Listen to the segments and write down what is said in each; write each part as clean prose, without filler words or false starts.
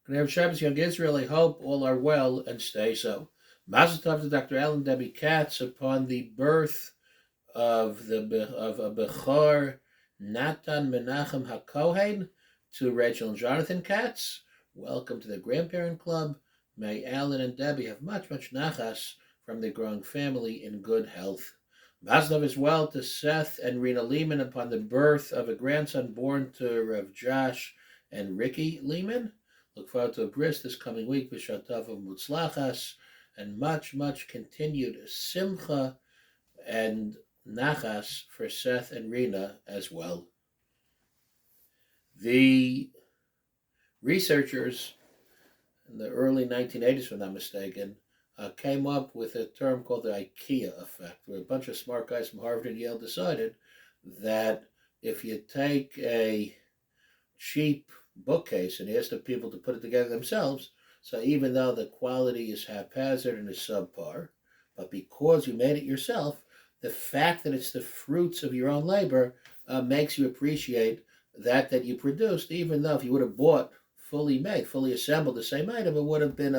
And Erev Shabbos, Young Israel, I hope all are well and stay so. Mazel tov to Dr. Alan Debbie Katz upon the birth of a Bechor Natan Menachem HaKohen to Rachel and Jonathan Katz. Welcome to the Grandparent Club. May Alan and Debbie have much nachas from their growing family in good health. Mazel tov as well to Seth and Rena Lehman upon the birth of a grandson born to Rev Josh and Ricky Lehman. Look forward to a bris this coming week with Shatov of Mutzlachas and much continued simcha and nachas for Seth and Rena as well. The researchers in the early 1980s, if I'm not mistaken, came up with a term called the IKEA effect, where a bunch of smart guys from Harvard and Yale decided that if you take a cheap bookcase and ask the people to put it together themselves, so even though the quality is haphazard and is subpar, but because you made it yourself, the fact that it's the fruits of your own labor makes you appreciate that you produced, even though if you would have bought fully made, fully assembled the same item, it would have been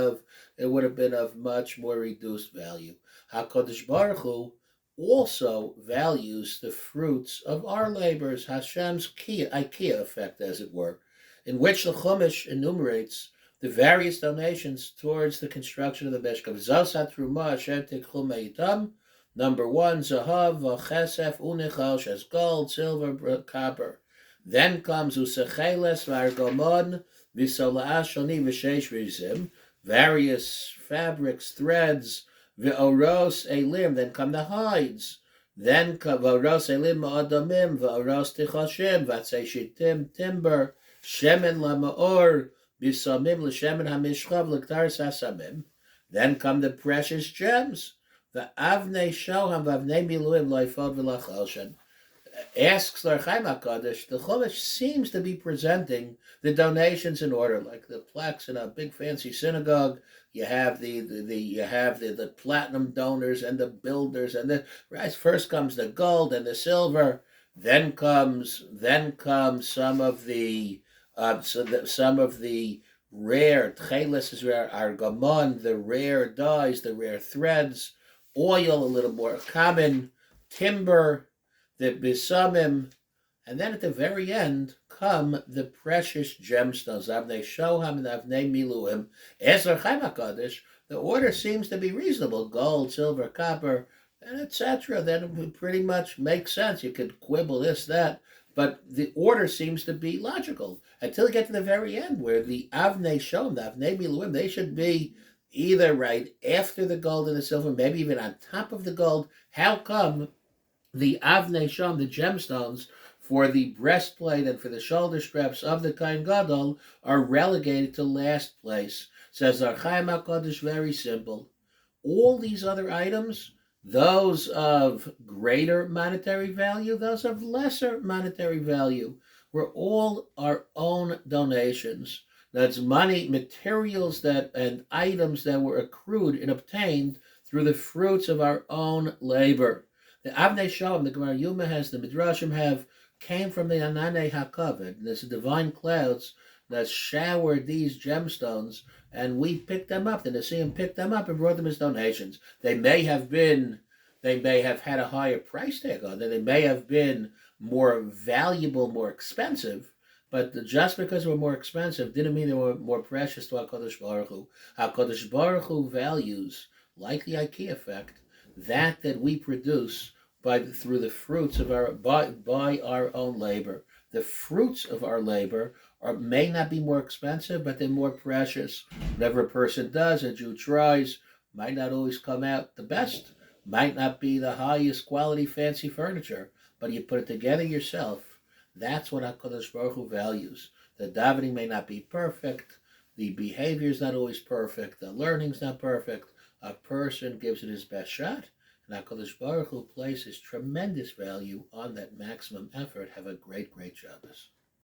of much more reduced value. HaKadosh Baruch Hu also values the fruits of our labors, Hashem's IKEA effect, as it were, in which the Chumash enumerates the various donations towards the construction of the Mishkan. Zos HaTeruma Asher Tikchu Meitam. Number one, Zahav, Chesef, Unichal, Shes gold, silver, copper. Then comes Usecheles, Vargomon, Visolaa Shoni, Vishesh Rizim, various fabrics, threads, V'oros Elim, then come the hides. Then come V'oros Elim Ma'adamim, V'oros Tichashim, Vatzei Shitim, timber, Shemen Lamaor, Bisamim L'Shemen HaMishchav, L'Ktar Sasamim. Then come the precious gems. The Avnei Shoham Vavnei Miluim Loifod V'Lachoshen. Asks L'Or Chaim HaKadosh, the Chumash seems to be presenting the donations in order, like the plaques in a big fancy synagogue. You have the platinum donors and the builders, and the right. First comes the gold and the silver. Then comes some of the rare tcheles is rare argamon, the rare dyes, the rare threads, oil a little more common, timber, the bisamim, and then at the very end come the precious gemstones, Avnei Shoham and Avnei Miluim. Ezer Chaim HaKadosh, the order seems to be reasonable: gold, silver, copper, and etc. Then it would pretty much make sense. You could quibble this, that, but the order seems to be logical until you get to the very end, where the Avnei Shoham, the Avnei Miluim, they should be either right after the gold and the silver, maybe even on top of the gold. How come the Avnei Shoham, the gemstones, for the breastplate and for the shoulder straps of the Kohen Gadol are relegated to last place? Says Or Chaim HaKadosh, very simple. All these other items, those of greater monetary value, those of lesser monetary value, were all our own donations. That's money, materials and items that were accrued and obtained through the fruits of our own labor. The Avnei Shoham, the Gemara Yuma has, the Midrashim have, came from the Ananei HaKavod. There's the divine clouds that showered these gemstones, and we picked them up. The Nesiim picked them up and brought them as donations. They may have had a higher price tag on them. They may have been more valuable, more expensive, but just because they were more expensive didn't mean they were more precious to HaKadosh Baruch Hu. HaKadosh Baruch Hu values, like the IKEA effect, that we produce through the fruits of by our own labor. The fruits of our labor may not be more expensive, but they're more precious. Whatever a person does, a Jew tries, might not always come out the best, might not be the highest quality fancy furniture, but you put it together yourself. That's what HaKadosh Baruch Hu values. The davening may not be perfect, the behavior is not always perfect, the learning's not perfect. A person gives it his best shot, and HaKadosh Baruch Hu places tremendous value on that maximum effort. Have a great Shabbos.